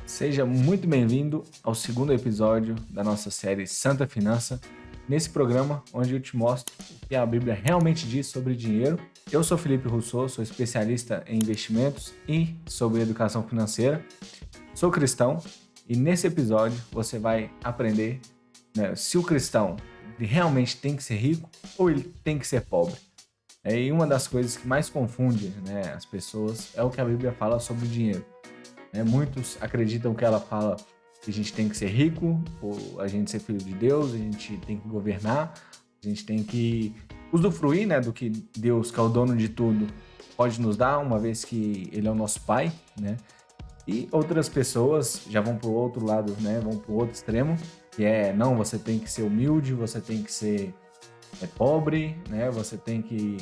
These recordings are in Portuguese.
Seja muito bem-vindo ao segundo episódio da nossa série Santa Finança, nesse programa onde eu te mostro o que a Bíblia realmente diz sobre dinheiro. Eu sou Felipe Rousseau, sou especialista em investimentos e sobre educação financeira, sou cristão e nesse episódio você vai aprender, né, se o cristão realmente tem que ser rico ou ele tem que ser pobre. E uma das coisas que mais confunde, né, as pessoas é o que a Bíblia fala sobre o dinheiro. Muitos acreditam que ela fala que a gente tem que ser rico, ou a gente ser filho de Deus, a gente tem que governar, a gente tem que usufruir, né, do que Deus, que é o dono de tudo, pode nos dar, uma vez que Ele é o nosso Pai, né? E outras pessoas já vão para o outro lado, né, vão para o outro extremo, que é, não, você tem que ser humilde, você tem que ser pobre, né? Você tem que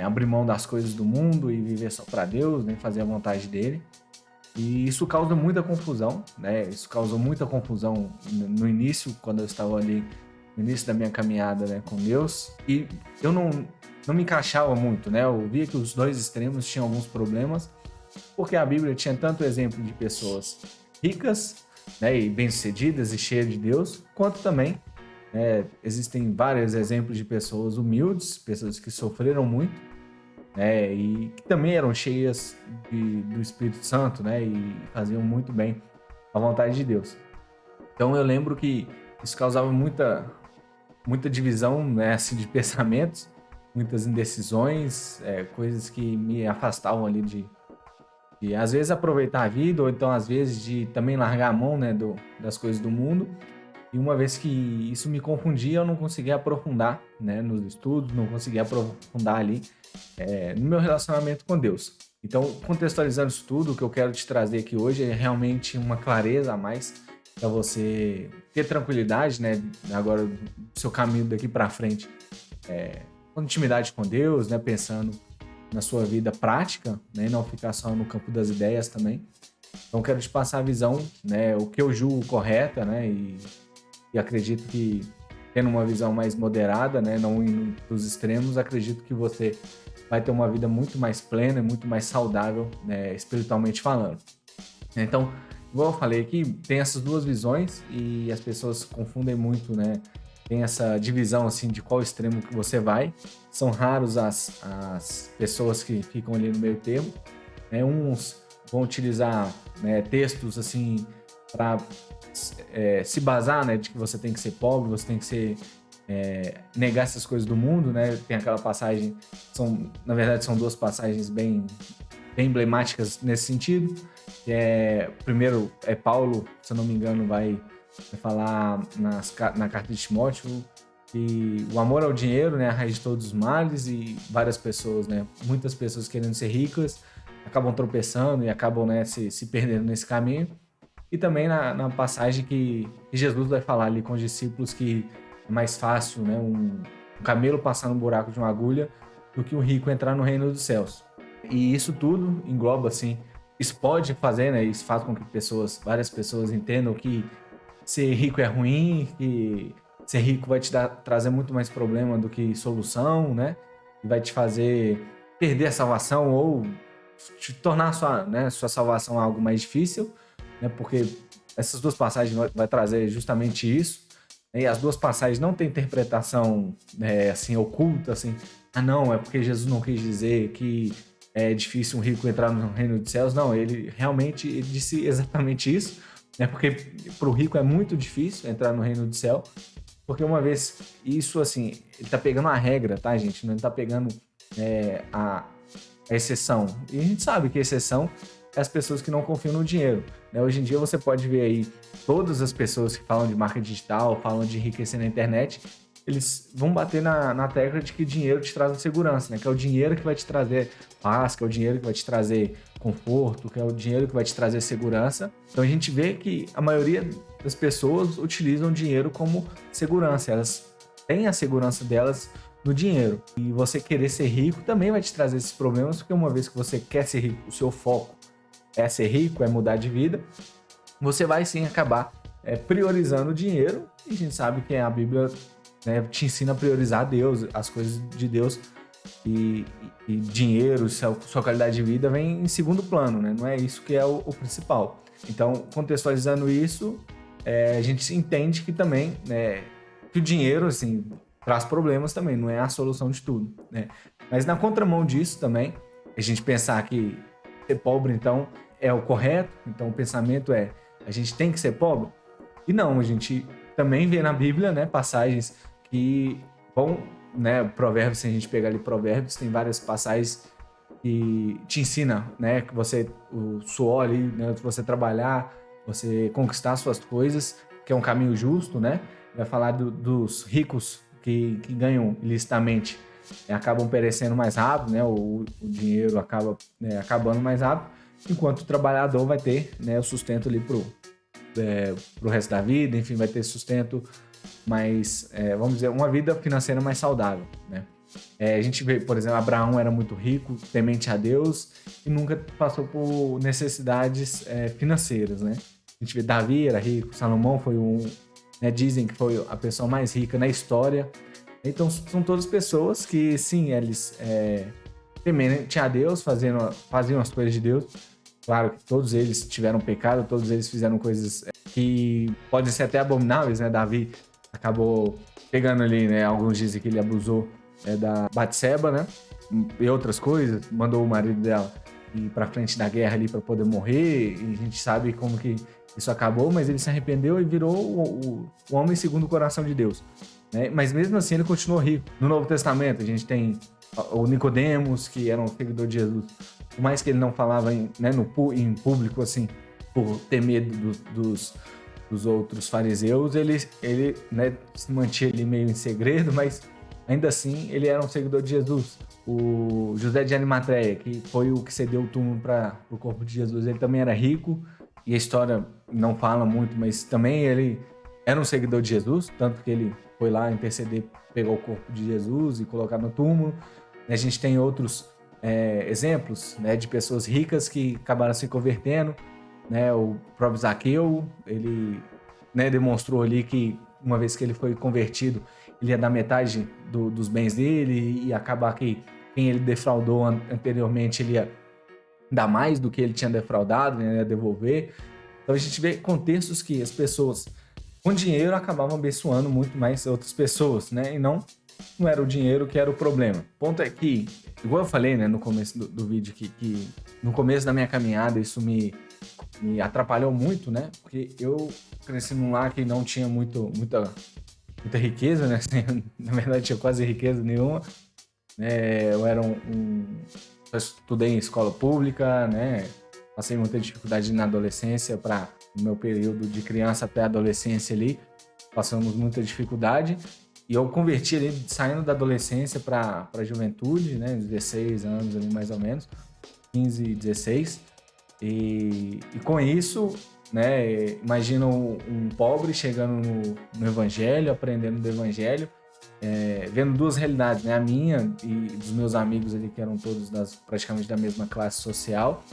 abrir mão das coisas do mundo e viver só para Deus, né, fazer a vontade dele. E isso causa muita confusão, né? Isso causou muita confusão no início, quando eu estava ali no início da minha caminhada, né, com Deus. E eu não me encaixava muito, né? Eu via que os dois extremos tinham alguns problemas, porque a Bíblia tinha tanto exemplo de pessoas ricas, né, e bem-sucedidas e cheias de Deus, quanto também existem vários exemplos de pessoas humildes, pessoas que sofreram muito, e que também eram cheias do Espírito Santo, né, e faziam muito bem a vontade de Deus. Então eu lembro que isso causava muita divisão, né, assim, de pensamentos, muitas indecisões, coisas que me afastavam ali de às vezes aproveitar a vida, ou então às vezes de também largar a mão, né, das coisas do mundo. E uma vez que isso me confundia, eu não conseguia aprofundar, né, nos estudos, não conseguia aprofundar ali no meu relacionamento com Deus. Então, contextualizando isso tudo, o que eu quero te trazer aqui hoje é realmente uma clareza a mais para você ter tranquilidade, né, agora do seu caminho daqui para frente, com intimidade com Deus, né, pensando na sua vida prática, né, e não ficar só no campo das ideias também. Então, quero te passar a visão, né, o que eu julgo correta, né, e acredito que, tendo uma visão mais moderada, né, não indo para os extremos, acredito que você vai ter uma vida muito mais plena e muito mais saudável, né, espiritualmente falando. Então, igual eu falei aqui, tem essas duas visões e as pessoas confundem muito, né? Tem essa divisão, assim, de qual extremo que você vai. São raros as pessoas que ficam ali no meio termo. Uns vão utilizar, né, textos, assim, para se basar, né, de que você tem que ser pobre, você tem que ser negar essas coisas do mundo, né? Tem aquela passagem, na verdade são duas passagens bem emblemáticas nesse sentido. Primeiro é Paulo, se eu não me engano, vai falar na carta de Timóteo que o amor ao dinheiro, né, é a raiz de todos os males, e várias pessoas, né, muitas pessoas querendo ser ricas acabam tropeçando e acabam, né, se perdendo nesse caminho. E também na passagem que Jesus vai falar ali com os discípulos que é mais fácil, né, um camelo passar no buraco de uma agulha do que um rico entrar no reino dos céus. E isso tudo engloba, assim, isso pode fazer, né, isso faz com que várias pessoas entendam que ser rico é ruim, que ser rico vai te trazer muito mais problema do que solução, né, e vai te fazer perder a salvação ou te tornar sua salvação algo mais difícil, né, porque essas duas passagens vai trazer justamente isso. E as duas passagens não têm interpretação assim, oculta, assim, não, é porque Jesus não quis dizer que é difícil um rico entrar no reino dos céus. Não, ele realmente disse exatamente isso, né? Porque para o rico é muito difícil entrar no reino do céu, porque uma vez, isso assim, ele tá pegando a regra, tá, gente? Não tá pegando a exceção. E a gente sabe que a exceção é as pessoas que não confiam no dinheiro, né? Hoje em dia você pode ver aí todas as pessoas que falam de marca digital, falam de enriquecer na internet, eles vão bater na tecla de que dinheiro te traz segurança, né? Que é o dinheiro que vai te trazer paz, que é o dinheiro que vai te trazer conforto, que é o dinheiro que vai te trazer segurança. Então a gente vê que a maioria das pessoas utilizam o dinheiro como segurança, elas têm a segurança delas no dinheiro. E você querer ser rico também vai te trazer esses problemas, porque uma vez que você quer ser rico, o seu foco é ser rico, é mudar de vida, você vai sim acabar priorizando o dinheiro, e a gente sabe que a Bíblia, né, te ensina a priorizar Deus, as coisas de Deus, e dinheiro, sua qualidade de vida vem em segundo plano, né? Não é isso que é o principal. Então, contextualizando isso, a gente entende que também, né, que o dinheiro, assim, traz problemas também, não é a solução de tudo, né? Mas na contramão disso também, a gente pensar que ser pobre, então, é o correto, então o pensamento é, a gente tem que ser pobre? E não, a gente também vê na Bíblia, né, passagens que vão, né, Provérbios, se a gente pegar ali Provérbios, tem várias passagens que te ensina, né, que você, o suor ali, né, você trabalhar, você conquistar suas coisas, que é um caminho justo, né? Vai falar dos ricos que ganham ilicitamente, acabam perecendo mais rápido, né? O dinheiro acaba, né, acabando mais rápido, enquanto o trabalhador vai ter, né, o sustento ali pro resto da vida, enfim, vai ter sustento mais, vamos dizer, uma vida financeira mais saudável, né? A gente vê, por exemplo, Abraão era muito rico, temente a Deus e nunca passou por necessidades financeiras, né? A gente vê Davi era rico, Salomão foi né, dizem que foi a pessoa mais rica na história. Então, são todas pessoas que, sim, eles temente a Deus, faziam as coisas de Deus. Claro que todos eles tiveram pecado, todos eles fizeram coisas que podem ser até abomináveis, né? Davi acabou pegando ali, né? Alguns dizem que ele abusou da Batseba, né? E outras coisas, mandou o marido dela ir pra frente da guerra ali para poder morrer, e a gente sabe como que isso acabou, mas ele se arrependeu e virou o homem segundo o coração de Deus, né? Mas mesmo assim ele continuou rico. No Novo Testamento a gente tem o Nicodemos, que era um seguidor de Jesus, por mais que ele não falava em público, assim, por ter medo dos outros fariseus, ele né, se mantinha ali meio em segredo, mas ainda assim ele era um seguidor de Jesus. O José de Arimateia, que foi o que cedeu o túmulo para o corpo de Jesus, ele também era rico, e a história não fala muito, mas também ele era um seguidor de Jesus, tanto que ele foi lá interceder, pegou o corpo de Jesus e colocar no túmulo. A gente tem outros exemplos, né, de pessoas ricas que acabaram se convertendo, né? O próprio Zaqueu, ele, né, demonstrou ali que uma vez que ele foi convertido, ele ia dar metade dos bens dele e acabar que quem ele defraudou anteriormente, ele ia dar mais do que ele tinha defraudado, né, ia devolver. Então a gente vê contextos que as pessoas com dinheiro acabavam abençoando muito mais outras pessoas, né? E não era o dinheiro que era o problema. O ponto é que, igual eu falei, né, no começo do vídeo, que no começo da minha caminhada isso me atrapalhou muito, né? Porque eu cresci num lar que não tinha muita riqueza, né? Na verdade, tinha quase riqueza nenhuma. Eu era eu estudei em escola pública, né? Passei muita dificuldade na adolescência, no meu período de criança até a adolescência ali, passamos muita dificuldade. E eu converti ali, saindo da adolescência para a juventude, né? 16 anos ali mais ou menos, 15, 16. E com isso, né? Imagina um pobre chegando no evangelho, aprendendo do evangelho, vendo duas realidades, né? A minha e dos meus amigos ali, que eram todos praticamente da mesma classe social,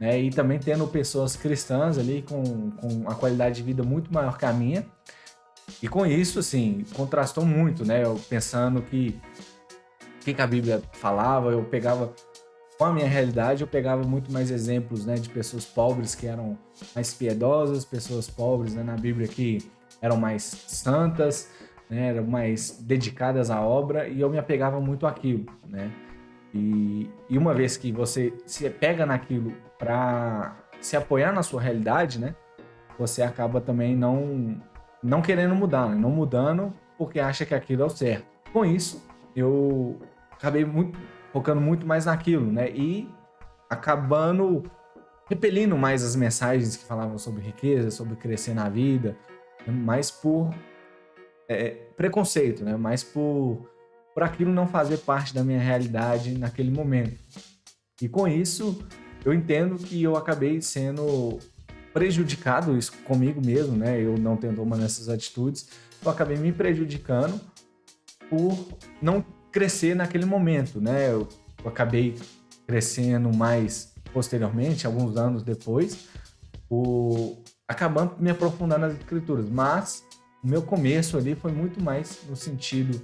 né? E também tendo pessoas cristãs ali com a qualidade de vida muito maior que a minha. E com isso, assim, contrastou muito, né? Eu pensando que a Bíblia falava, eu pegava, com a minha realidade, eu pegava muito mais exemplos, né, de pessoas pobres que eram mais piedosas, pessoas pobres, né, na Bíblia que eram mais santas, né, eram mais dedicadas à obra, e eu me apegava muito àquilo, né? E uma vez que você se pega naquilo para se apoiar na sua realidade, né, você acaba também não querendo mudar, né? Não mudando porque acha que aquilo é o certo. Com isso, eu acabei focando muito mais naquilo, né? E acabando repelindo mais as mensagens que falavam sobre riqueza, sobre crescer na vida, né? Mais por preconceito, né? Mais por aquilo não fazer parte da minha realidade naquele momento. E com isso, eu entendo que eu acabei sendo prejudicado, isso comigo mesmo, né? Eu não tendo tomando essas atitudes, eu acabei me prejudicando por não crescer naquele momento, né? Eu acabei crescendo mais posteriormente, alguns anos depois, acabando me aprofundando nas escrituras, mas o meu começo ali foi muito mais no sentido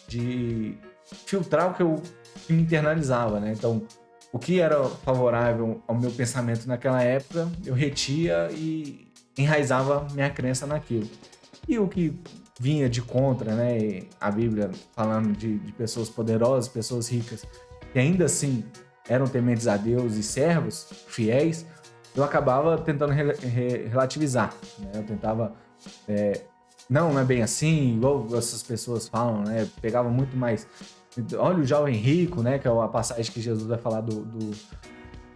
de filtrar o que eu internalizava, né? Então, o que era favorável ao meu pensamento naquela época, eu retia e enraizava minha crença naquilo. E o que vinha de contra, né? A Bíblia falando de pessoas poderosas, pessoas ricas, que ainda assim eram tementes a Deus e servos fiéis, eu acabava tentando relativizar, né? Eu tentava, não é bem assim, igual essas pessoas falam, né? Pegava muito mais. Olha o jovem rico, né? Que é a passagem que Jesus vai falar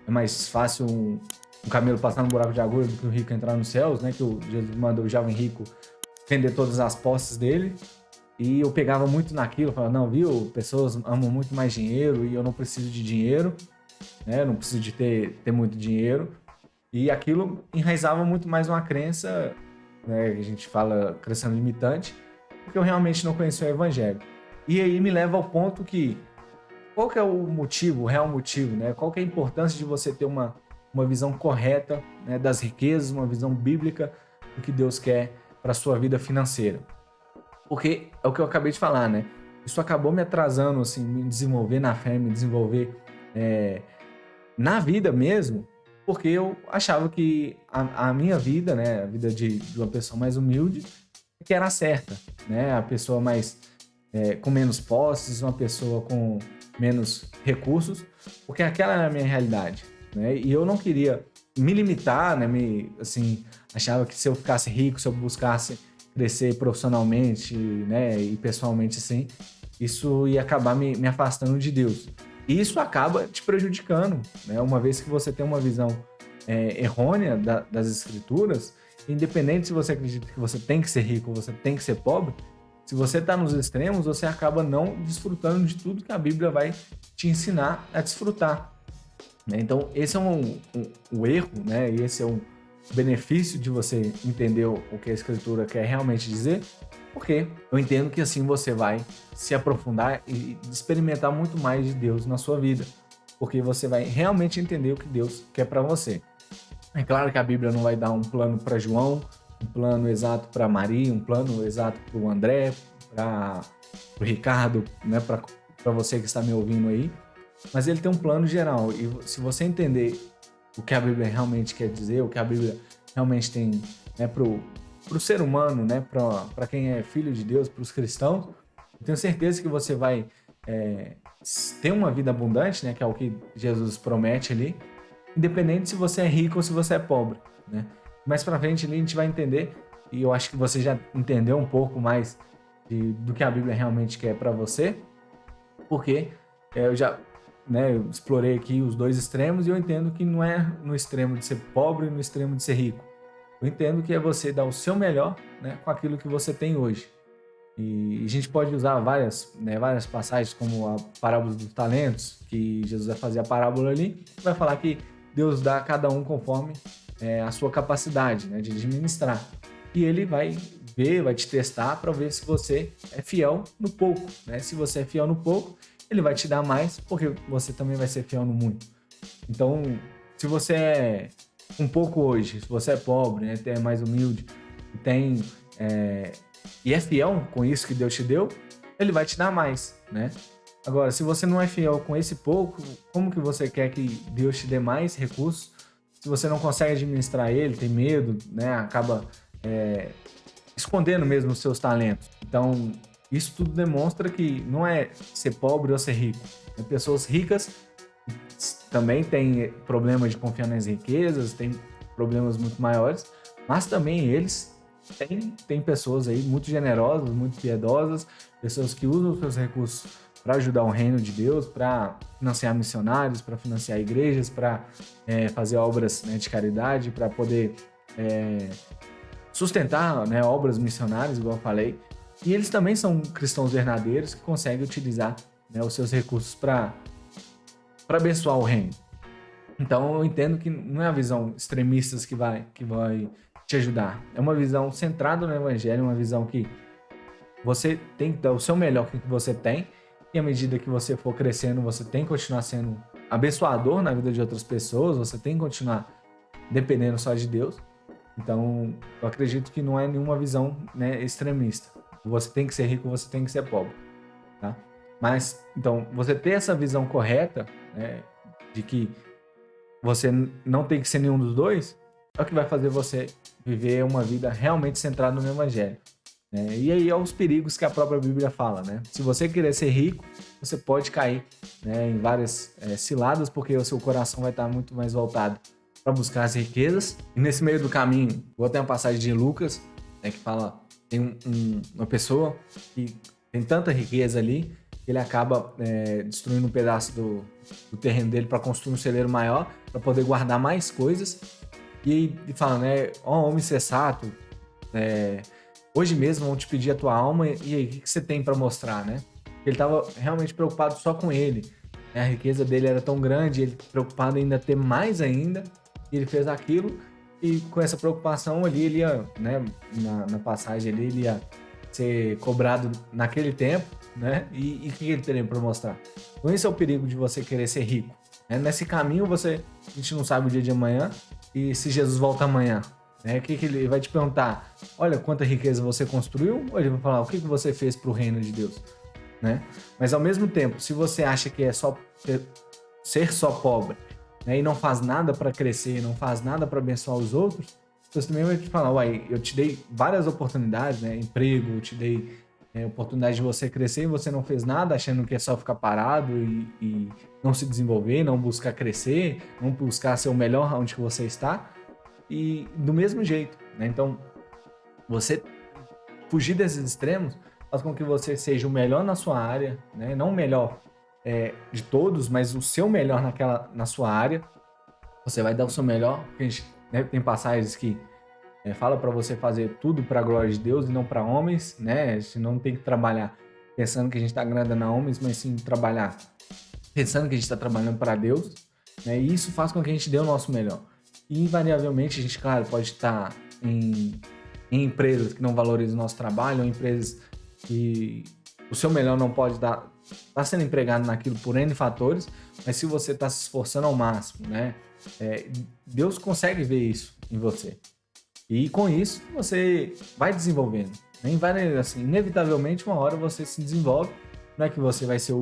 é mais fácil um camelo passar no buraco de agulha do que o rico entrar nos céus, né? Que Jesus manda o jovem rico vender todas as posses dele. E eu pegava muito naquilo, falava, não, viu? Pessoas amam muito mais dinheiro e eu não preciso de dinheiro, né? Eu não preciso de ter muito dinheiro. E aquilo enraizava muito mais uma crença, né? Que a gente fala crença limitante, porque eu realmente não conhecia o evangelho. E aí me leva ao ponto que qual que é o motivo, o real motivo, né? Qual que é a importância de você ter uma visão correta, né, das riquezas, uma visão bíblica do que Deus quer para sua vida financeira? Porque é o que eu acabei de falar, né? Isso acabou me atrasando, assim, me desenvolver na fé, me desenvolver na vida mesmo, porque eu achava que a minha vida, né, a vida de uma pessoa mais humilde, que era certa, né? A pessoa mais com menos posses, uma pessoa com menos recursos, porque aquela era a minha realidade, né? E eu não queria me limitar, né? Assim, achava que se eu ficasse rico, se eu buscasse crescer profissionalmente, né? E pessoalmente, assim, isso ia acabar me afastando de Deus. E isso acaba te prejudicando, né? Uma vez que você tem uma visão errônea das escrituras, independente se você acredita que você tem que ser rico ou você tem que ser pobre, se você está nos extremos, você acaba não desfrutando de tudo que a Bíblia vai te ensinar a desfrutar, né? Então, esse é um erro, né? E esse é um benefício de você entender o que a Escritura quer realmente dizer, porque eu entendo que assim você vai se aprofundar e experimentar muito mais de Deus na sua vida, porque você vai realmente entender o que Deus quer para você. É claro que a Bíblia não vai dar um plano para João, um plano exato para Maria, um plano exato para o André, para o Ricardo, né, para você que está me ouvindo aí, mas ele tem um plano geral. E se você entender o que a Bíblia realmente quer dizer, o que a Bíblia realmente tem, né, para o ser humano, né, para quem é filho de Deus, para os cristãos, eu tenho certeza que você vai ter uma vida abundante, né, que é o que Jesus promete ali, independente se você é rico ou se você é pobre, né? Mais pra frente ali a gente vai entender, e eu acho que você já entendeu um pouco mais do que a Bíblia realmente quer para você, porque eu já, né, eu explorei aqui os dois extremos e eu entendo que não é no extremo de ser pobre e no extremo de ser rico. Eu entendo que é você dar o seu melhor, né, com aquilo que você tem hoje. E a gente pode usar várias passagens, como a parábola dos talentos, que Jesus vai fazer a parábola ali, vai falar que Deus dá a cada um conforme a sua capacidade, né, de administrar. E ele vai ver, vai te testar para ver se você é fiel no pouco, né? Se você é fiel no pouco, ele vai te dar mais, porque você também vai ser fiel no muito. Então, se você é um pouco hoje, se você é pobre, né, é mais humilde, e é fiel com isso que Deus te deu, ele vai te dar mais, né? Agora, se você não é fiel com esse pouco, como que você quer que Deus te dê mais recursos? Se você não consegue administrar ele, tem medo, né? Acaba escondendo mesmo os seus talentos. Então, isso tudo demonstra que não é ser pobre ou ser rico. Pessoas ricas também têm problemas de confiar nas riquezas, têm problemas muito maiores, mas também eles têm pessoas aí muito generosas, muito piedosas, pessoas que usam os seus recursos para ajudar o reino de Deus, para financiar missionários, para financiar igrejas, para fazer obras, né, de caridade, para poder sustentar, né, obras missionárias, igual eu falei. E eles também são cristãos verdadeiros que conseguem utilizar, né, os seus recursos para abençoar o reino. Então eu entendo que não é a visão extremista que vai te ajudar. É uma visão centrada no evangelho, uma visão que você tem que dar o seu melhor com o que você tem, e à medida que você for crescendo, você tem que continuar sendo abençoador na vida de outras pessoas, você tem que continuar dependendo só de Deus. Então, eu acredito que não é nenhuma visão, né, extremista. Você tem que ser rico, você tem que ser pobre, tá? Mas, então, você ter essa visão correta, né, de que você não tem que ser nenhum dos dois, é o que vai fazer você viver uma vida realmente centrada no Evangelho. Né? E aí é os perigos que a própria Bíblia fala, né? Se você querer ser rico, você pode cair, né, em várias ciladas, porque o seu coração vai estar muito mais voltado para buscar as riquezas. E nesse meio do caminho, vou ter uma passagem de Lucas, né, que fala, tem uma pessoa que tem tanta riqueza ali, que ele acaba destruindo um pedaço do terreno dele para construir um celeiro maior, para poder guardar mais coisas. E fala, né, ó homem sensato, hoje mesmo vão te pedir a tua alma, e aí, o que você tem para mostrar, né? Ele estava realmente preocupado só com ele. A riqueza dele era tão grande, ele preocupado em ainda ter mais ainda, e ele fez aquilo, e com essa preocupação ali, ele ia, né, na passagem ali, ele ia ser cobrado naquele tempo, né? E o que ele teria para mostrar? Então esse é o perigo de você querer ser rico. Né? Nesse caminho, a gente não sabe o dia de amanhã, e se Jesus volta amanhã, né? O que ele vai te perguntar? Olha, quanta riqueza você construiu? Ou ele vai falar, o que você fez para o reino de Deus? Né? Mas ao mesmo tempo, se você acha que é só ser só pobre, né, e não faz nada para crescer, não faz nada para abençoar os outros, você também vai te falar, uai, eu te dei várias oportunidades, né, emprego, eu te dei oportunidade de você crescer e você não fez nada, achando que é só ficar parado e não se desenvolver, não buscar crescer, não buscar ser o melhor onde que você está. E do mesmo jeito, né? Então, você fugir desses extremos faz com que você seja o melhor na sua área, né? Não o melhor de todos, mas o seu melhor na sua área. Você vai dar o seu melhor, porque a gente, né, tem passagens que fala para você fazer tudo para a glória de Deus e não para homens, né? A gente não tem que trabalhar pensando que a gente está agradando a homens, mas sim trabalhar pensando que a gente está trabalhando para Deus, né? E isso faz com que a gente dê o nosso melhor. E invariavelmente a gente, claro, pode estar em empresas que não valorizam o nosso trabalho, ou empresas que o seu melhor não pode dar, está sendo empregado naquilo por N fatores, mas se você está se esforçando ao máximo, né? Deus consegue ver isso em você. E com isso você vai desenvolvendo. Assim, inevitavelmente uma hora você se desenvolve. Não é que você vai ser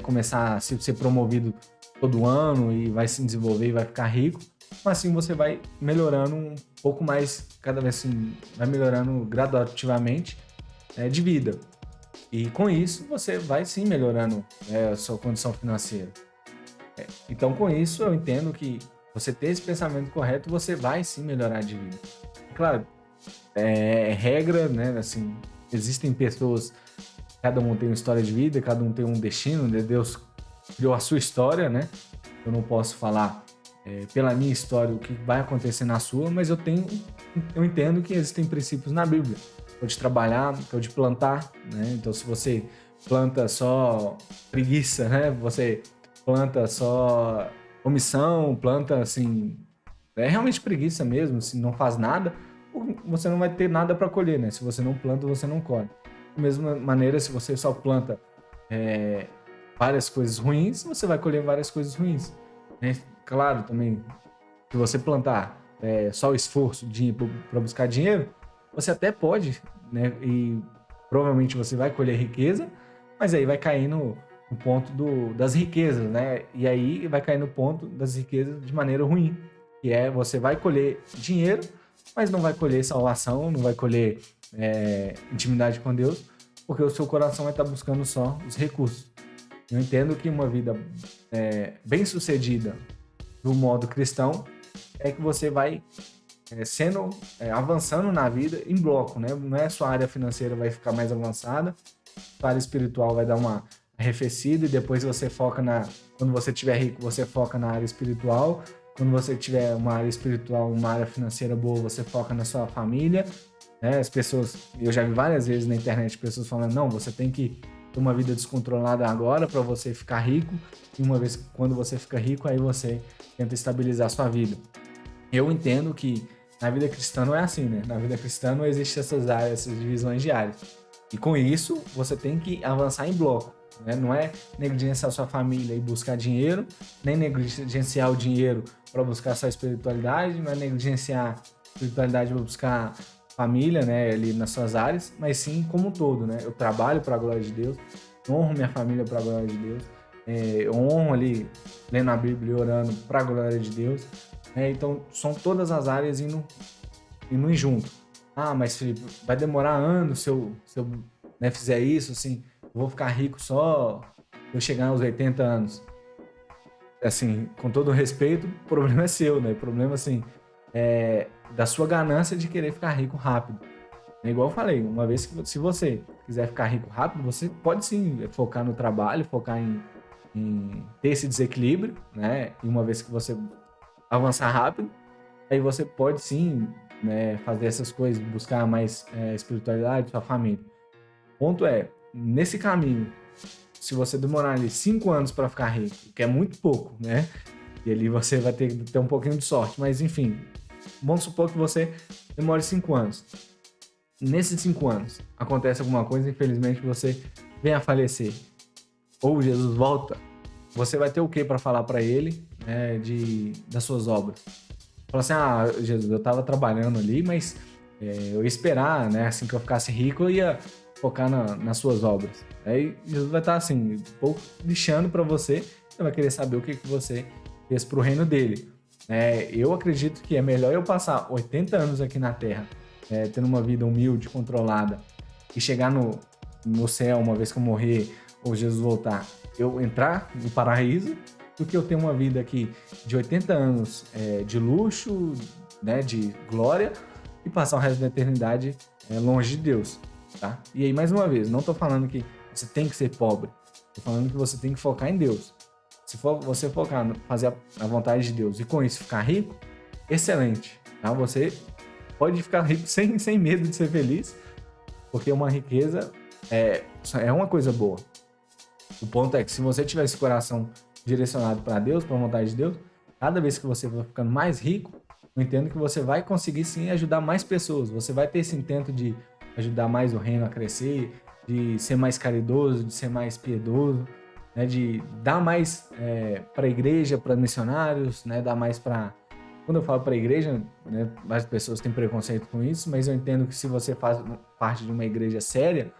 começar a ser promovido todo ano e vai se desenvolver e vai ficar rico, mas assim você vai melhorando um pouco mais, cada vez assim, vai melhorando gradativamente de vida. E com isso você vai sim melhorando a sua condição financeira. Então com isso eu entendo que você ter esse pensamento correto, você vai sim melhorar de vida. Claro, regra, né? Assim, existem pessoas, cada um tem uma história de vida, cada um tem um destino, né? Deus criou a sua história, né? Eu não posso falar pela minha história o que vai acontecer na sua, mas eu entendo que existem princípios na Bíblia. Que é o de trabalhar, que é o de plantar, né? Então se você planta só preguiça, né? Você planta só omissão, planta assim, realmente preguiça mesmo, se não faz nada, você não vai ter nada para colher, né? Se você não planta, você não colhe. Da mesma maneira, se você só planta várias coisas ruins, você vai colher várias coisas ruins. Né? Claro, também, se você plantar só o esforço para buscar dinheiro, você até pode, né? E provavelmente você vai colher riqueza, mas aí vai cair no ponto das riquezas, né? E aí vai cair no ponto das riquezas de maneira ruim, que você vai colher dinheiro, mas não vai colher salvação, não vai colher intimidade com Deus, porque o seu coração vai estar buscando só os recursos. Eu entendo que uma vida bem-sucedida do modo cristão é que você vai avançando na vida em bloco, né? Não é sua área financeira vai ficar mais avançada, a área espiritual vai dar uma arrefecida e depois você foca quando você estiver rico, você foca na área espiritual. Quando você tiver uma área espiritual, uma área financeira boa, você foca na sua família, né? As pessoas, eu já vi várias vezes na internet pessoas falando, não, você tem que ter uma vida descontrolada agora para você ficar rico, e uma vez quando você fica rico, aí você tenta estabilizar a sua vida. Eu entendo que na vida cristã não é assim, né? Na vida cristã não existem essas áreas, essas divisões de áreas. E com isso, você tem que avançar em bloco. Né? Não é negligenciar sua família e buscar dinheiro, nem negligenciar o dinheiro para buscar sua espiritualidade, não é negligenciar a espiritualidade para buscar família, né, ali nas suas áreas, mas sim como um todo, né? Eu trabalho para a glória de Deus, honro minha família para a glória de Deus, eu honro ali, lendo a Bíblia e orando para a glória de Deus. Né? Então, são todas as áreas indo junto. Ah, mas Felipe, vai demorar anos se eu né, fizer isso, assim, eu vou ficar rico só se eu chegar aos 80 anos. Assim, com todo respeito, o problema é seu, né? O problema, assim, é da sua ganância de querer ficar rico rápido. É igual eu falei, uma vez que se você quiser ficar rico rápido, você pode sim focar no trabalho, focar em ter esse desequilíbrio, né? E uma vez que você avançar rápido, aí você pode sim, né, fazer essas coisas, buscar mais espiritualidade, sua família. O ponto é, nesse caminho, se você demorar ali 5 anos para ficar rico, que é muito pouco, né? E ali você vai ter que ter um pouquinho de sorte, mas enfim, vamos supor que você demore 5 anos. Nesses 5 anos, acontece alguma coisa, infelizmente você vem a falecer, ou Jesus volta, você vai ter o que para falar para ele, né, das suas obras? Fala assim, Jesus, eu tava trabalhando ali, mas eu ia esperar, né, assim que eu ficasse rico, eu ia focar nas suas obras. Aí Jesus vai estar assim, um pouco lixando para você, você vai querer saber o que você fez pro reino dele. Eu acredito que é melhor eu passar 80 anos aqui na Terra, tendo uma vida humilde, controlada, e chegar no céu, uma vez que eu morrer, ou Jesus voltar, eu entrar no paraíso, do que eu ter uma vida aqui de 80 anos de luxo, né, de glória, e passar o resto da eternidade longe de Deus, tá? E aí, mais uma vez, não tô falando que você tem que ser pobre, tô falando que você tem que focar em Deus. Se for você focar no fazer a vontade de Deus e com isso ficar rico, excelente, tá? Você pode ficar rico sem medo de ser feliz, porque uma riqueza é uma coisa boa. O ponto é que se você tiver esse coração direcionado para Deus, para a vontade de Deus, cada vez que você vai ficando mais rico, eu entendo que você vai conseguir sim ajudar mais pessoas. Você vai ter esse intento de ajudar mais o reino a crescer, de ser mais caridoso, de ser mais piedoso, né, de dar mais para a igreja, para missionários, né, dar mais para... Quando eu falo para a igreja, né, várias pessoas têm preconceito com isso, mas eu entendo que se você faz parte de uma igreja séria,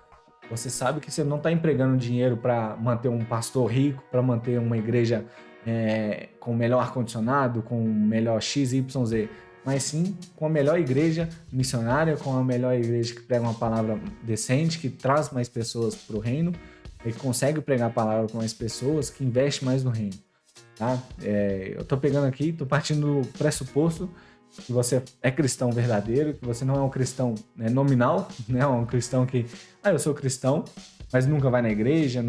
você sabe que você não está empregando dinheiro para manter um pastor rico, para manter uma igreja com melhor ar-condicionado, com melhor XYZ, mas sim com a melhor igreja missionária, com a melhor igreja que prega uma palavra decente, que traz mais pessoas para o reino, e que consegue pregar a palavra com mais pessoas, que investe mais no reino. Tá? Eu estou pegando aqui, estou partindo do pressuposto que você é cristão verdadeiro, que você não é um cristão nominal, né? Um cristão que, eu sou cristão, mas nunca vai na igreja,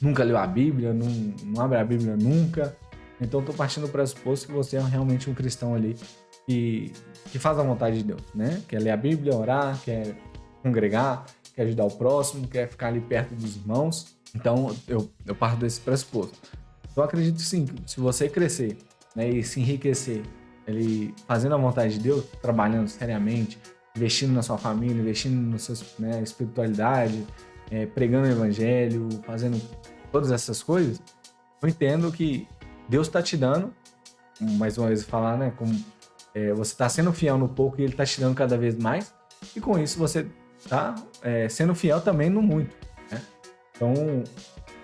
nunca leu a Bíblia, não abre a Bíblia nunca. Então, estou partindo do pressuposto que você é realmente um cristão ali que faz a vontade de Deus, né? Quer ler a Bíblia, orar, quer congregar, quer ajudar o próximo, quer ficar ali perto dos irmãos. Então, eu parto desse pressuposto. Eu acredito sim, que se você crescer, né, e se enriquecer, ele fazendo a vontade de Deus, trabalhando seriamente, investindo na sua família, investindo na sua espiritualidade, pregando o evangelho, fazendo todas essas coisas, eu entendo que Deus está te dando, mais uma vez falar, né, como você está sendo fiel no pouco e Ele está te dando cada vez mais, e com isso você está sendo fiel também no muito, né? Então,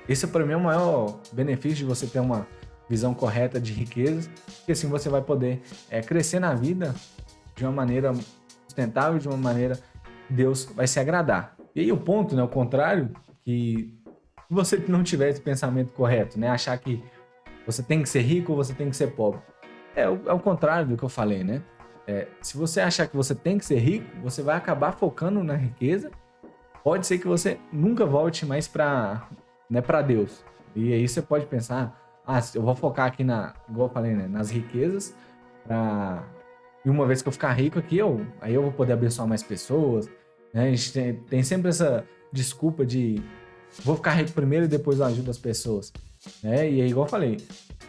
esse para mim é o maior benefício de você ter uma visão correta de riquezas, porque assim você vai poder crescer na vida de uma maneira sustentável, de uma maneira que Deus vai se agradar. E aí o ponto, né, o contrário, que se você não tiver esse pensamento correto, né, achar que você tem que ser rico ou você tem que ser pobre, é o contrário do que eu falei, né? Se você achar que você tem que ser rico, você vai acabar focando na riqueza, pode ser que você nunca volte mais para Deus. E aí você pode pensar, eu vou focar aqui igual eu falei, né, nas riquezas, e uma vez que eu ficar rico aqui, aí eu vou poder abençoar mais pessoas, né? A gente tem sempre essa desculpa de vou ficar rico primeiro e depois eu ajudo as pessoas, né? E aí, igual eu falei,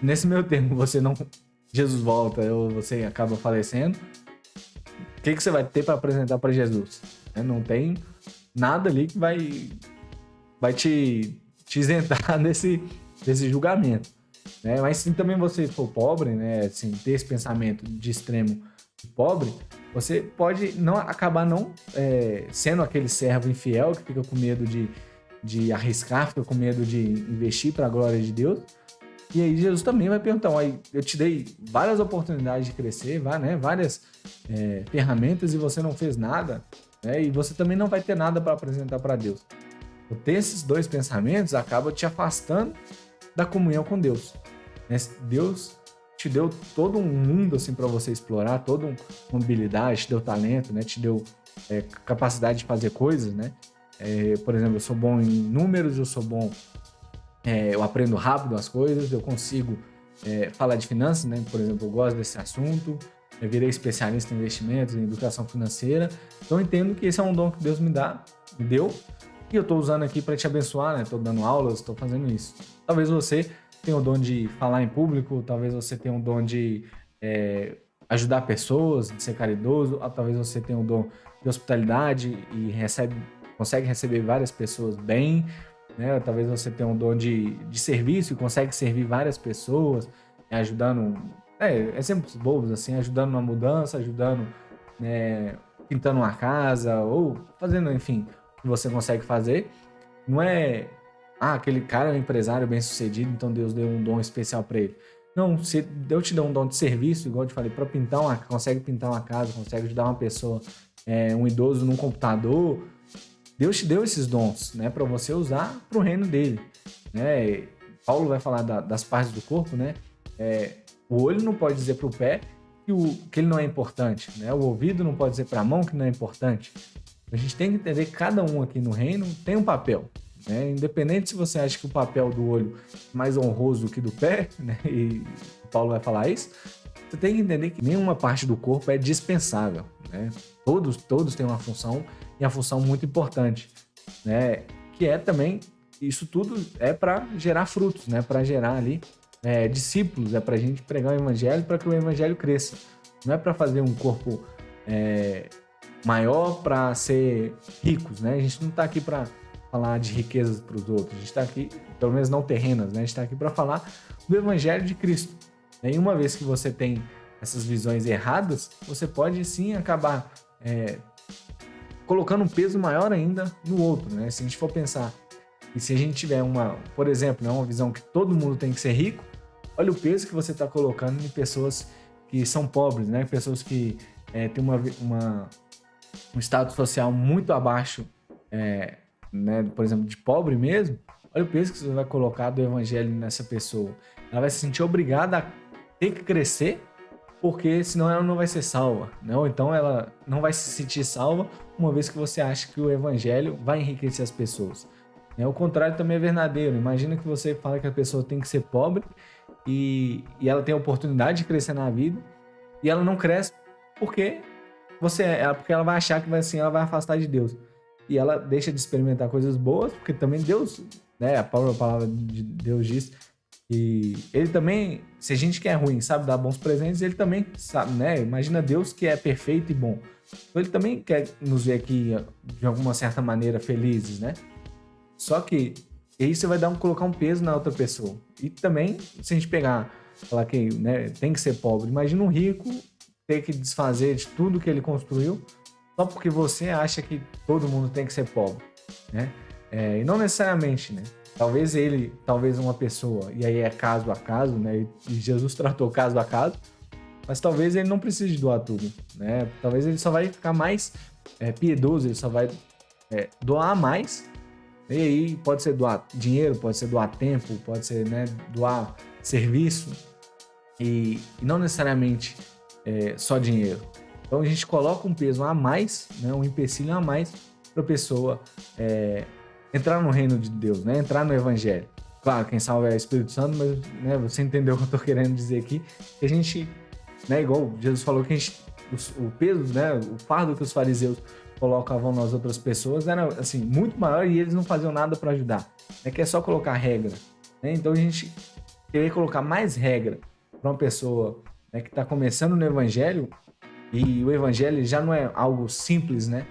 nesse meio tempo Jesus volta ou você acaba falecendo, o que você vai ter para apresentar para Jesus? Não tem nada ali que vai te isentar desse julgamento, né? Mas se também você for pobre, né, assim, ter esse pensamento de extremo pobre, você pode acabar não sendo aquele servo infiel que fica com medo de de arriscar, fica com medo de investir para a glória de Deus. E aí Jesus também vai perguntar, eu te dei várias oportunidades de crescer, várias ferramentas e você não fez nada, né? E você também não vai ter nada para apresentar para Deus. Então, ter esses dois pensamentos acaba te afastando da comunhão com Deus. Né? Deus te deu todo um mundo assim para você explorar, toda uma habilidade, te deu talento, né? Te deu capacidade de fazer coisas, né? Por exemplo, eu sou bom em números, eu sou bom, eu aprendo rápido as coisas, eu consigo falar de finanças, né? Por exemplo, eu gosto desse assunto, eu virei especialista em investimentos, em educação financeira, então eu entendo que esse é um dom que Deus me deu, e eu estou usando aqui para te abençoar, né? Estou dando aulas, estou fazendo isso. Talvez você tenha o dom de falar em público, talvez você tenha o dom de ajudar pessoas, de ser caridoso, talvez você tenha o dom de hospitalidade e consegue receber várias pessoas bem, né? Talvez você tenha um dom de serviço e consegue servir várias pessoas, ajudando, exemplos bobos assim, ajudando na mudança, ajudando, né, pintando uma casa ou fazendo, enfim, o que você consegue fazer. Não é, aquele cara é um empresário bem sucedido, então Deus deu um dom especial para ele. Não, se Deus te deu um dom de serviço, igual eu te falei, para consegue pintar uma casa, consegue ajudar uma pessoa, um idoso num computador. Deus te deu esses dons, né, para você usar para o reino dele, né? Paulo vai falar das partes do corpo, né? O olho não pode dizer para o pé que ele não é importante, né? O ouvido não pode dizer para a mão que não é importante. A gente tem que entender que cada um aqui no reino tem um papel, né? Independente se você acha que o papel do olho é mais honroso do que do pé, né? E Paulo vai falar isso. Você tem que entender que nenhuma parte do corpo é dispensável, né? Todos têm uma função, e a função muito importante, né? Que é também, isso tudo é para gerar frutos, né? Para gerar ali discípulos, para a gente pregar o evangelho, para que o evangelho cresça. Não é para fazer um corpo maior, para ser ricos, né? A gente não está aqui para falar de riquezas para os outros, a gente está aqui, pelo menos não terrenas, né? A gente está aqui para falar do evangelho de Cristo. E uma vez que você tem essas visões erradas, você pode sim acabar colocando um peso maior ainda no outro, né? Se a gente for pensar, e se a gente tiver por exemplo, uma visão que todo mundo tem que ser rico, olha o peso que você está colocando em pessoas que são pobres, né? Pessoas que têm um status social muito abaixo, né? Por exemplo, de pobre mesmo. Olha o peso que você vai colocar do evangelho nessa pessoa. Ela vai se sentir obrigada a ter que crescer, porque senão ela não vai ser salva, né? Ou então ela não vai se sentir salva, uma vez que você acha que o evangelho vai enriquecer as pessoas. O contrário também é verdadeiro. Imagina que você fala que a pessoa tem que ser pobre e ela tem a oportunidade de crescer na vida e ela não cresce porque porque ela vai achar que ela vai afastar de Deus. E ela deixa de experimentar coisas boas, porque também Deus, né? A palavra de Deus diz. E ele também, se a gente que é ruim sabe dar bons presentes, ele também sabe, né? Imagina Deus que é perfeito e bom. Então ele também quer nos ver aqui, de alguma certa maneira, felizes, né? Só que aí você vai colocar um peso na outra pessoa. E também, se a gente falar que, né, tem que ser pobre, imagina um rico ter que desfazer de tudo que ele construiu só porque você acha que todo mundo tem que ser pobre, né? E não necessariamente, né? Talvez uma pessoa, e aí é caso a caso, né? E Jesus tratou caso a caso, mas talvez ele não precise doar tudo, né? Talvez ele só vai ficar mais piedoso, ele só vai doar mais, e aí pode ser doar dinheiro, pode ser doar tempo, pode ser, né, doar serviço, e não necessariamente só dinheiro. Então a gente coloca um peso a mais, né, um empecilho a mais para a pessoa entrar no reino de Deus, né? Entrar no evangelho. Claro, quem salva é o Espírito Santo, mas, né, você entendeu o que eu estou querendo dizer aqui, que a gente, né, igual Jesus falou, que o peso, né, o fardo que os fariseus colocavam nas outras pessoas era assim, muito maior e eles não faziam nada para ajudar. Que é só colocar regra, né? Então a gente querer colocar mais regra para uma pessoa, né, que está começando no evangelho, e o evangelho já não é algo simples, né?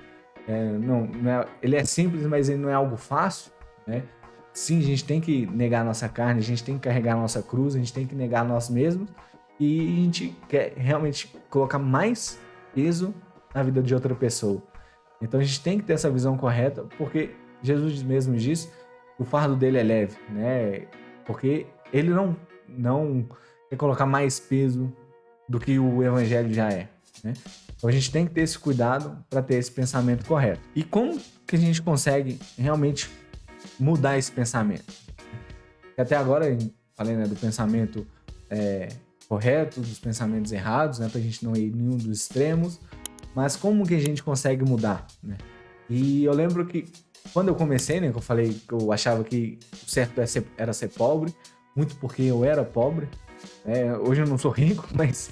Ele é simples, mas ele não é algo fácil, né? Sim, a gente tem que negar a nossa carne, a gente tem que carregar a nossa cruz, a gente tem que negar nós mesmos, e a gente quer realmente colocar mais peso na vida de outra pessoa. Então a gente tem que ter essa visão correta, porque Jesus mesmo diz o fardo dele é leve, né? Porque ele não quer colocar mais peso do que o evangelho já é, né? Então a gente tem que ter esse cuidado para ter esse pensamento correto. E como que a gente consegue realmente mudar esse pensamento? Porque até agora eu falei, né, do pensamento correto, dos pensamentos errados, né, para a gente não ir em nenhum dos extremos. Mas como que a gente consegue mudar, né? E eu lembro que quando eu comecei, né, que eu falei que eu achava que o certo era ser pobre, muito porque eu era pobre. Hoje eu não sou rico, mas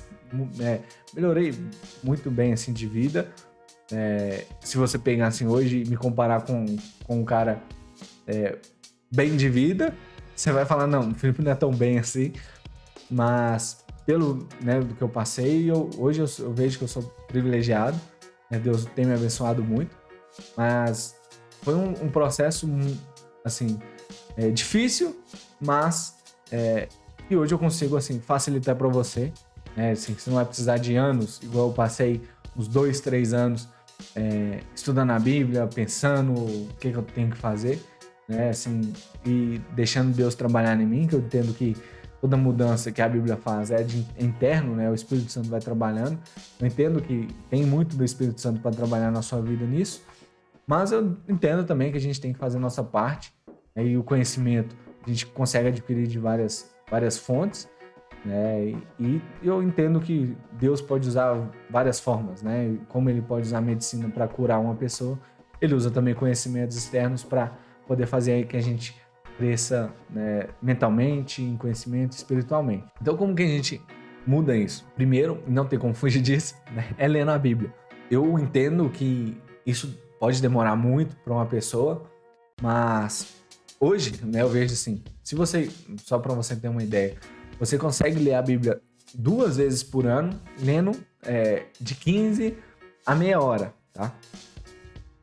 melhorei muito bem assim de vida. Se você pegar assim hoje e me comparar com um cara bem de vida, você vai falar, não, o Felipe não é tão bem assim. Mas pelo, né, do que eu passei, hoje eu vejo que eu sou privilegiado, né? Deus tem me abençoado muito, mas foi um processo assim, difícil, mas que hoje eu consigo assim, facilitar para você, né? Assim, você não vai precisar de anos, igual eu passei uns 2, 3 anos estudando a Bíblia, pensando o que eu tenho que fazer, né? Assim, e deixando Deus trabalhar em mim, que eu entendo que toda mudança que a Bíblia faz é de interno, né? O Espírito Santo vai trabalhando. Eu entendo que tem muito do Espírito Santo para trabalhar na sua vida nisso, mas eu entendo também que a gente tem que fazer a nossa parte, né? E o conhecimento a gente consegue adquirir de várias fontes, né? E eu entendo que Deus pode usar várias formas, né? Como ele pode usar a medicina para curar uma pessoa, ele usa também conhecimentos externos para poder fazer aí que a gente cresça, né, mentalmente, em conhecimento, espiritualmente. Então, como que a gente muda isso? Primeiro, não tem como fugir disso, né, é lendo a Bíblia. Eu entendo que isso pode demorar muito para uma pessoa, mas hoje, né, eu vejo assim, se você, só para você ter uma ideia, você consegue ler a Bíblia 2 vezes por ano, lendo de 15 a meia hora, tá?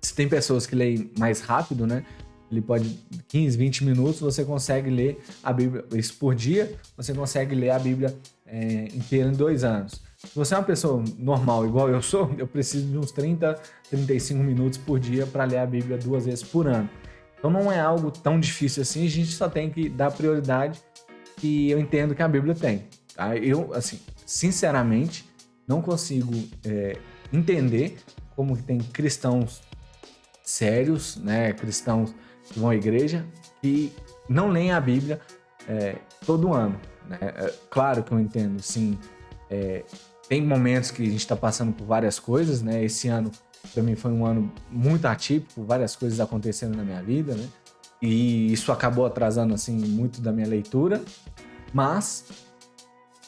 Se tem pessoas que leem mais rápido, né? Ele pode, 15, 20 minutos, você consegue ler a Bíblia, isso por dia, você consegue ler a Bíblia inteira em 2 anos. Se você é uma pessoa normal, igual eu sou, eu preciso de uns 30, 35 minutos por dia para ler a Bíblia 2 vezes por ano. Então não é algo tão difícil assim, a gente só tem que dar prioridade que eu entendo que a Bíblia tem. Tá? Eu, assim, sinceramente, não consigo entender como que tem cristãos sérios, né, cristãos que vão à igreja e não leem a Bíblia todo ano, né? Claro que eu entendo, sim, tem momentos que a gente está passando por várias coisas, né? Esse ano, para mim, foi um ano muito atípico, várias coisas acontecendo na minha vida, né? E isso acabou atrasando, assim, muito da minha leitura, mas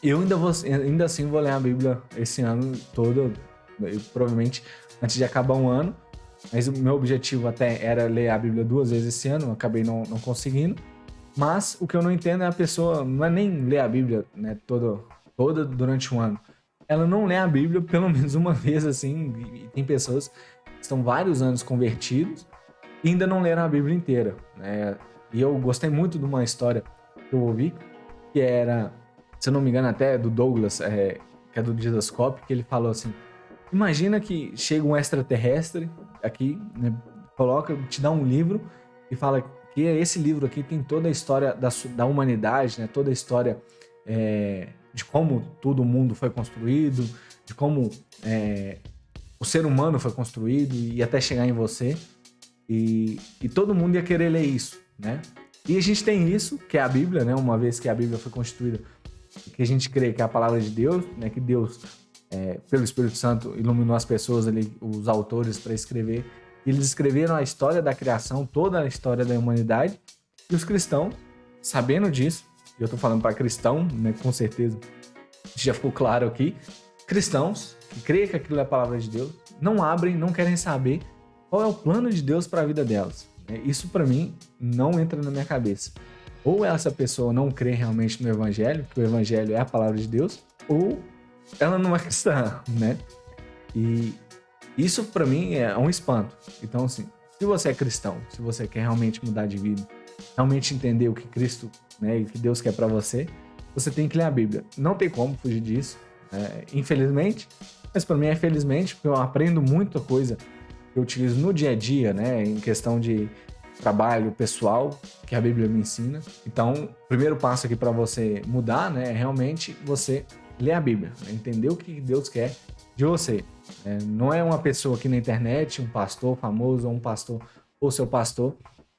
eu ainda assim vou ler a Bíblia esse ano todo, provavelmente antes de acabar um ano. Mas o meu objetivo até era ler a Bíblia 2 vezes esse ano, eu acabei não conseguindo. Mas o que eu não entendo é a pessoa, não é nem ler a Bíblia, né, toda durante um ano. Ela não lê a Bíblia pelo menos uma vez, assim, e tem pessoas que estão vários anos convertidos e ainda não leram a Bíblia inteira, né? E eu gostei muito de uma história que eu ouvi, que era, se eu não me engano, até do Douglas, que é do Didascope, que ele falou assim: imagina que chega um extraterrestre aqui, né, te dá um livro e fala que esse livro aqui tem toda a história da humanidade, né, toda a história de como todo mundo foi construído, de como o ser humano foi construído e até chegar em você. E todo mundo ia querer ler isso, né? E a gente tem isso, que é a Bíblia, né? Uma vez que a Bíblia foi constituída, que a gente crê que é a palavra de Deus, né? Que Deus, pelo Espírito Santo, iluminou as pessoas ali, os autores, para escrever. Eles escreveram a história da criação, toda a história da humanidade. E os cristãos, sabendo disso, e eu tô falando para cristão, né? Com certeza, já ficou claro aqui, cristãos que creem que aquilo é a palavra de Deus, não abrem, não querem saber qual é o plano de Deus para a vida delas. Isso, para mim, não entra na minha cabeça. Ou essa pessoa não crê realmente no Evangelho, que o Evangelho é a palavra de Deus, ou ela não é cristã, né? E isso, para mim, é um espanto. Então, assim, se você é cristão, se você quer realmente mudar de vida, realmente entender o que Cristo, né, e o que Deus quer para você, você tem que ler a Bíblia. Não tem como fugir disso, infelizmente, mas para mim é felizmente, porque eu aprendo muita coisa que eu utilizo no dia a dia, né, em questão de trabalho pessoal que a Bíblia me ensina. Então, o primeiro passo aqui para você mudar, né, é realmente você ler a Bíblia, né, entender o que Deus quer de você. Não é uma pessoa aqui na internet, um pastor famoso ou um pastor ou seu pastor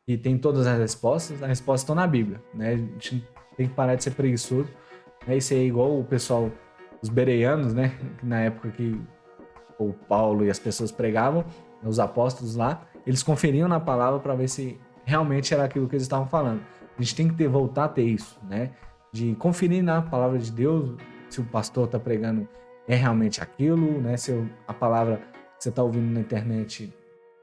que tem todas as respostas estão na Bíblia, né? A gente tem que parar de ser preguiçoso, né? Isso aí é igual o pessoal, os bereanos, né? Na época que o Paulo e as pessoas pregavam, os apóstolos lá, eles conferiam na palavra para ver se realmente era aquilo que eles estavam falando. A gente tem que voltar a ter isso, né? De conferir na palavra de Deus se o pastor está pregando é realmente aquilo, né? Se a palavra que você está ouvindo na internet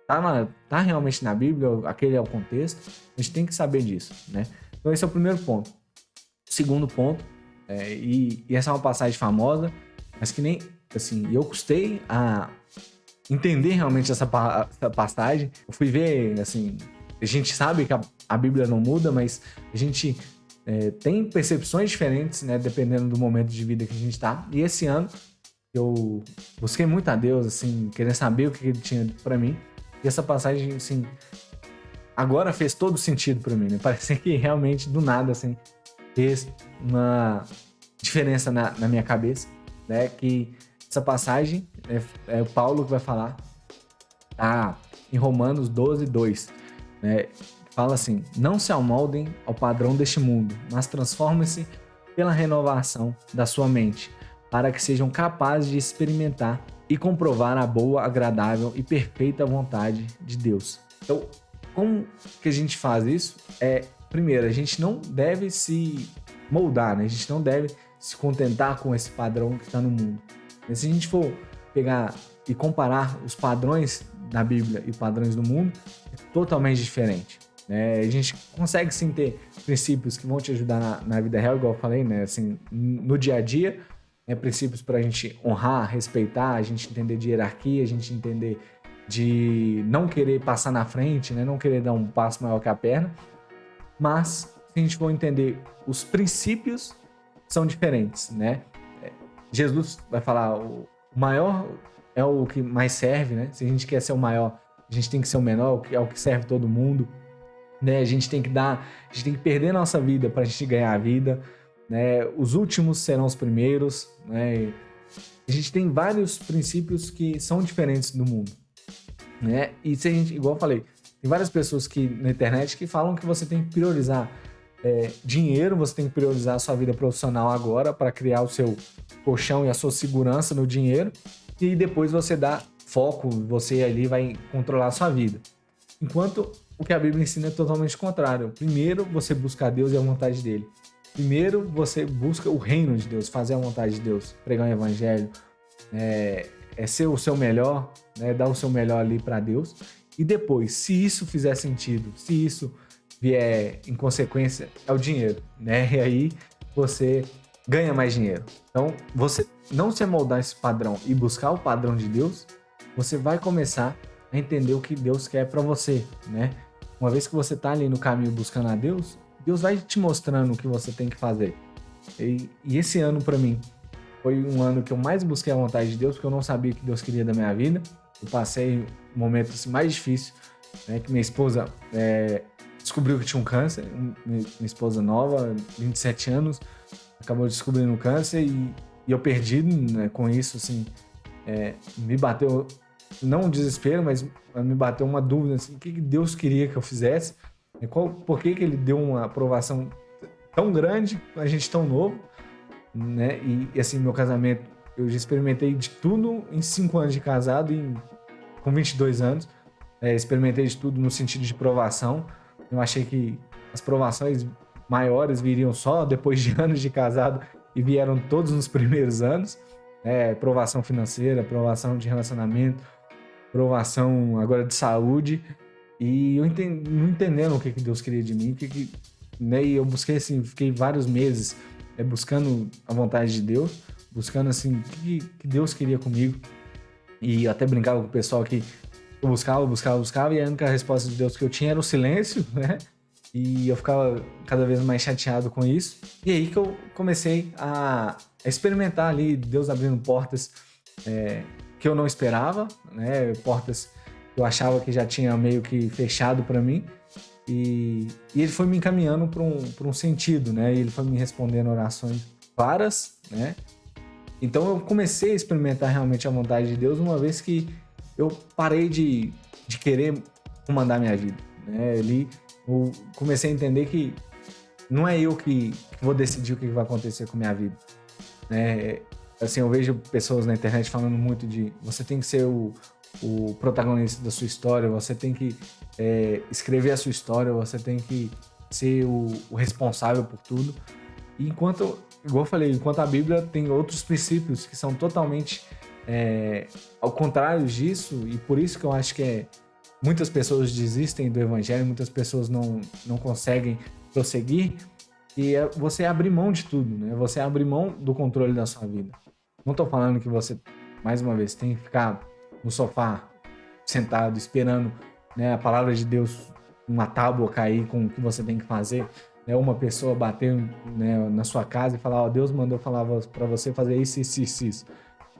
tá realmente na Bíblia, aquele é o contexto. A gente tem que saber disso, né? Então esse é o primeiro ponto. O segundo ponto, e essa é uma passagem famosa, mas que nem, assim, eu custei a entender realmente essa passagem. Eu fui ver, assim, a gente sabe que a Bíblia não muda, mas a gente tem percepções diferentes, né, dependendo do momento de vida que a gente está. E esse ano eu busquei muito a Deus, assim, querendo saber o que ele tinha para mim. E essa passagem, assim, agora fez todo sentido para mim, né? Parece que realmente do nada, assim, fez uma diferença na minha cabeça, né? Que essa passagem é o Paulo que vai falar, tá em Romanos 12:2, né? Fala assim: não se amoldem ao padrão deste mundo, mas transformem-se pela renovação da sua mente, para que sejam capazes de experimentar e comprovar a boa, agradável e perfeita vontade de Deus. Então, como que a gente faz isso? Primeiro, a gente não deve se moldar, né? A gente não deve se contentar com esse padrão que está no mundo. Mas se a gente for pegar e comparar os padrões da Bíblia e padrões do mundo, é totalmente diferente. A gente consegue sim ter princípios que vão te ajudar na vida real, igual eu falei, né? Assim, no dia a dia, princípios para a gente honrar, respeitar, a gente entender de hierarquia, a gente entender de não querer passar na frente, né? Não querer dar um passo maior que a perna. Mas, se a gente for entender, os princípios são diferentes, né? Jesus vai falar, o maior é o que mais serve, né? Se a gente quer ser o maior, a gente tem que ser o menor, é o que serve todo mundo. Né? A gente tem que perder nossa vida para a gente ganhar a vida, né? Os últimos serão os primeiros, né? A gente tem vários princípios que são diferentes do mundo, né? E se a gente, igual eu falei, tem várias pessoas na internet que falam que você tem que priorizar dinheiro, você tem que priorizar a sua vida profissional agora para criar o seu colchão e a sua segurança no dinheiro, e depois você dá foco, você ali vai controlar a sua vida. Enquanto o que a Bíblia ensina é totalmente o contrário. Primeiro, você busca a Deus e a vontade dele. Primeiro, você busca o reino de Deus, fazer a vontade de Deus, pregar o evangelho, ser o seu melhor, né? Dar o seu melhor ali para Deus. E depois, se isso fizer sentido, se isso vier em consequência, é o dinheiro, né? E aí você ganha mais dinheiro. Então, você não se amoldar esse padrão e buscar o padrão de Deus, você vai começar a entender o que Deus quer para você, né? Uma vez que você tá ali no caminho buscando a Deus, Deus vai te mostrando o que você tem que fazer. E esse ano para mim foi um ano que eu mais busquei a vontade de Deus, porque eu não sabia o que Deus queria da minha vida. Eu passei um momento assim, mais difícil, né? Que minha esposa descobriu que tinha um câncer, minha esposa nova, 27 anos, acabou descobrindo um câncer e eu perdi, né, com isso, assim, me bateu, não um desespero, mas me bateu uma dúvida, assim, o que Deus queria que eu fizesse, por que ele deu uma aprovação tão grande, a gente tão novo, né, e assim, meu casamento, eu já experimentei de tudo em 5 anos de casado, com 22 anos, experimentei de tudo no sentido de provação. Eu achei que as provações maiores viriam só depois de anos de casado e vieram todos nos primeiros anos. Provação financeira, provação de relacionamento, provação agora de saúde. E eu não entendendo o que Deus queria de mim. Né? E eu busquei, assim, fiquei vários meses buscando a vontade de Deus, buscando assim, o que Deus queria comigo. E eu até brincava com o pessoal que eu buscava, e a única resposta de Deus que eu tinha era o silêncio, né? E eu ficava cada vez mais chateado com isso. E aí que eu comecei a experimentar ali, Deus abrindo portas que eu não esperava, né? Portas eu achava que já tinha meio que fechado para mim. E ele foi me encaminhando para um sentido, né? E ele foi me respondendo orações claras, né? Então eu comecei a experimentar realmente a vontade de Deus uma vez que eu parei de querer comandar minha vida, né? Ali eu comecei a entender que não é eu que vou decidir o que vai acontecer com minha vida, né? Assim, eu vejo pessoas na internet falando muito de você tem que ser o protagonista da sua história, você tem que escrever a sua história, você tem que ser o responsável por tudo. E igual eu falei, enquanto a Bíblia tem outros princípios que são totalmente ao contrário disso, e por isso que eu acho que muitas pessoas desistem do evangelho, muitas pessoas não conseguem prosseguir, e você abrir mão de tudo, né? Você abrir mão do controle da sua vida. Não estou falando que você, mais uma vez, tem que ficar no sofá, sentado, esperando, né, a palavra de Deus, uma tábua cair com o que você tem que fazer, né, uma pessoa bater, né, na sua casa e falar, Deus mandou falar para você fazer isso, isso, isso, isso.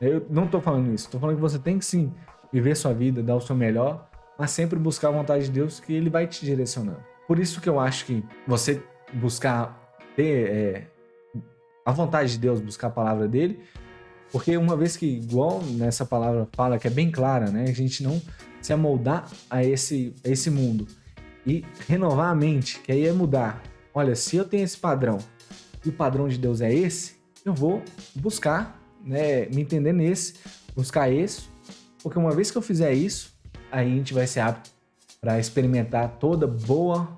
Eu não estou falando isso, estou falando que você tem que sim viver sua vida, dar o seu melhor, mas sempre buscar a vontade de Deus, que Ele vai te direcionando. Por isso que eu acho que você buscar ter a vontade de Deus, buscar a palavra dele, porque uma vez que, igual nessa palavra fala, que é bem clara, né? A gente não se amoldar a esse mundo e renovar a mente, que aí é mudar. Olha, se eu tenho esse padrão e o padrão de Deus é esse, eu vou buscar, né, me entender nesse, buscar esse, porque uma vez que eu fizer isso, aí a gente vai ser apto para experimentar toda boa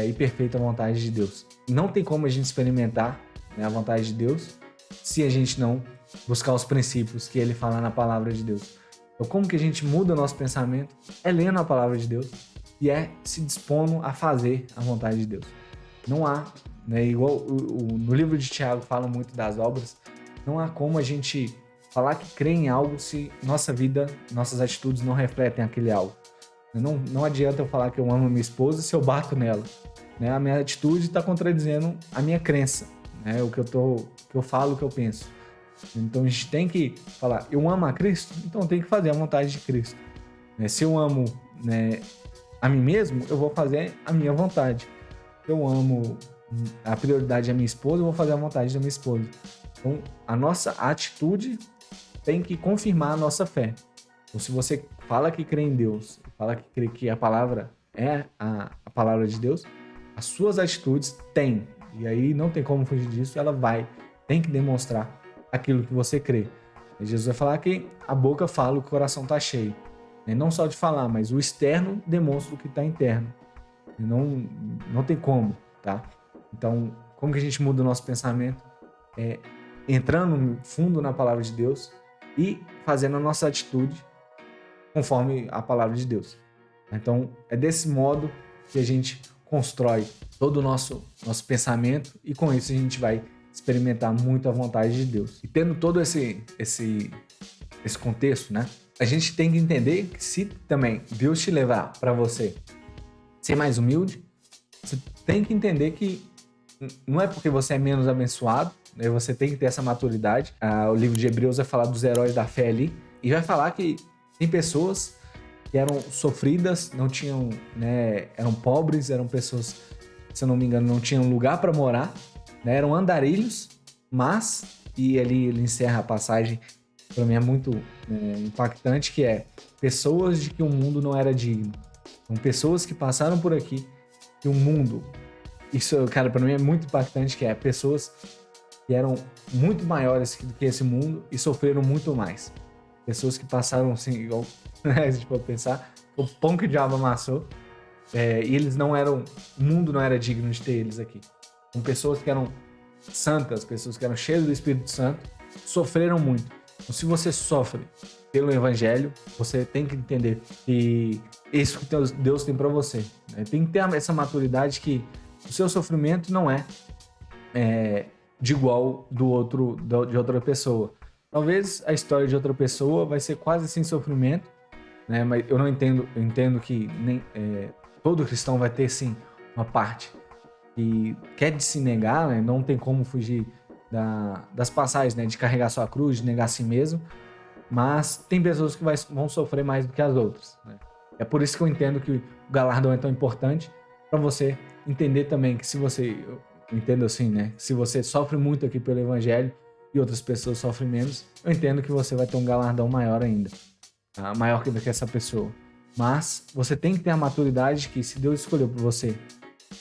e perfeita vontade de Deus. Não tem como a gente experimentar, né, a vontade de Deus se a gente não buscar os princípios que ele fala na palavra de Deus. Então, como que a gente muda o nosso pensamento? É lendo a palavra de Deus e é se dispondo a fazer a vontade de Deus. Não há, né, igual no livro de Tiago fala muito das obras, não há como a gente falar que crê em algo se nossa vida, nossas atitudes não refletem aquele algo. Não adianta eu falar que eu amo minha esposa se eu bato nela, né? A minha atitude está contradizendo a minha crença, né? O que eu falo, o que eu penso. Então a gente tem que falar, eu amo a Cristo, então eu tenho que fazer a vontade de Cristo. Se eu amo, né, a mim mesmo, eu vou fazer a minha vontade. Se eu amo a prioridade é a minha esposa, eu vou fazer a vontade da minha esposa. Então a nossa atitude tem que confirmar a nossa fé. Então se você fala que crê em Deus, fala que crê que a palavra é a palavra de Deus, as suas atitudes têm. E aí não tem como fugir disso, tem que demonstrar aquilo que você crê. E Jesus vai falar que a boca fala, o coração está cheio. E não só de falar, mas o externo demonstra o que está interno. E não tem como, tá? Então, como que a gente muda o nosso pensamento? Entrando fundo na palavra de Deus e fazendo a nossa atitude conforme a palavra de Deus. Então, é desse modo que a gente constrói todo o nosso pensamento e com isso a gente vai experimentar muito a vontade de Deus. E tendo todo esse contexto, né? A gente tem que entender que se também Deus te levar para você ser mais humilde, você tem que entender que não é porque você é menos abençoado, né? Você tem que ter essa maturidade. O livro de Hebreus vai falar dos heróis da fé ali e vai falar que tem pessoas que eram sofridas, não tinham, né, eram pobres, eram pessoas, se eu não me engano, não tinham lugar para morar, né, eram andarilhos, mas, e ali ele encerra a passagem, para mim é muito impactante, que é pessoas de que o mundo não era digno. São pessoas que passaram por aqui, que o mundo, isso, cara, para mim é muito impactante, que é pessoas que eram muito maiores do que esse mundo e sofreram muito mais. Pessoas que passaram assim, igual, né, se for pensar, o pão que o diabo amassou, e eles não eram, o mundo não era digno de ter eles aqui. São pessoas que eram santas, pessoas que eram cheias do Espírito Santo, sofreram muito. Então, se você sofre pelo Evangelho, você tem que entender que isso que Deus tem para você, né? Tem que ter essa maturidade que o seu sofrimento não é de igual de outra pessoa. Talvez a história de outra pessoa vai ser quase sem sofrimento, né? Mas eu entendo que todo cristão vai ter sim uma parte que quer de se negar, né? Não tem como fugir das passagens, né? De carregar sua cruz, de negar a si mesmo, mas tem pessoas que vão sofrer mais do que as outras, né? É por isso que eu entendo que o galardão é tão importante, para você entender também que se você, eu entendo assim, né? Se você sofre muito aqui pelo evangelho e outras pessoas sofrem menos, eu entendo que você vai ter um galardão maior ainda, tá? Maior que essa pessoa. Mas você tem que ter a maturidade que, se Deus escolheu por você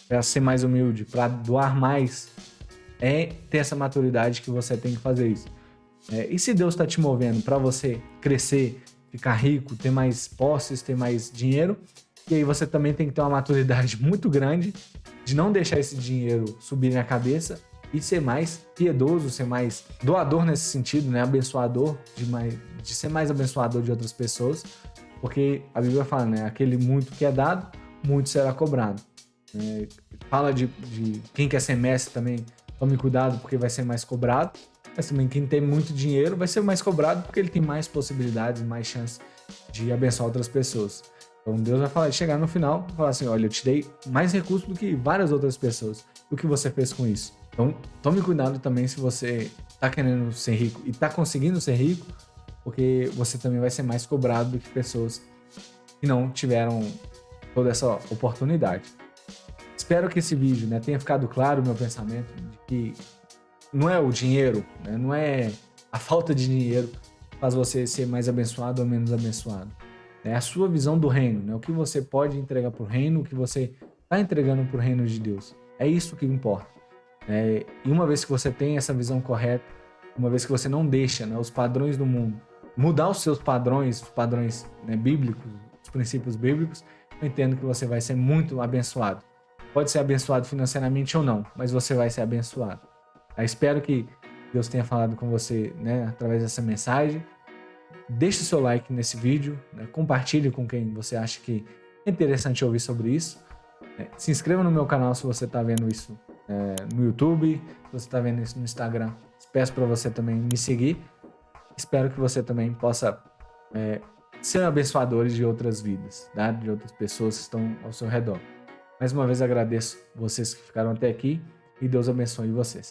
para ser mais humilde, para doar mais, é ter essa maturidade que você tem que fazer isso. E se Deus está te movendo para você crescer, ficar rico, ter mais posses, ter mais dinheiro, e aí você também tem que ter uma maturidade muito grande de não deixar esse dinheiro subir na cabeça e ser mais piedoso, ser mais doador nesse sentido, né? Abençoador, de ser mais abençoador de outras pessoas, porque a Bíblia fala, né? Aquele muito que é dado, muito será cobrado. Fala de quem quer ser mestre também, tome cuidado porque vai ser mais cobrado, mas também quem tem muito dinheiro vai ser mais cobrado porque ele tem mais possibilidades, mais chances de abençoar outras pessoas. Então Deus vai falar, chegar no final e falar assim, olha, eu te dei mais recursos do que várias outras pessoas. O que você fez com isso? Então tome cuidado também se você está querendo ser rico e está conseguindo ser rico, porque você também vai ser mais cobrado do que pessoas que não tiveram toda essa oportunidade. Espero que esse vídeo, né, tenha ficado claro o meu pensamento de que não é o dinheiro, né, não é a falta de dinheiro que faz você ser mais abençoado ou menos abençoado. É a sua visão do reino, né, o que você pode entregar para o reino, o que você está entregando para o reino de Deus. É isso que importa. E uma vez que você tem essa visão correta, uma vez que você não deixa, né, os padrões do mundo mudar os seus padrões, os padrões, né, bíblicos, os princípios bíblicos, eu entendo que você vai ser muito abençoado. Pode ser abençoado financeiramente ou não, mas você vai ser abençoado. Eu espero que Deus tenha falado com você, né, através dessa mensagem. Deixe o seu like nesse vídeo, né, compartilhe com quem você acha que é interessante ouvir sobre isso. Se inscreva no meu canal se você está vendo isso no YouTube, se você está vendo isso no Instagram. Peço para você também me seguir. Espero que você também possa ser abençoadores de outras vidas, tá? De outras pessoas que estão ao seu redor. Mais uma vez agradeço vocês que ficaram até aqui e Deus abençoe vocês.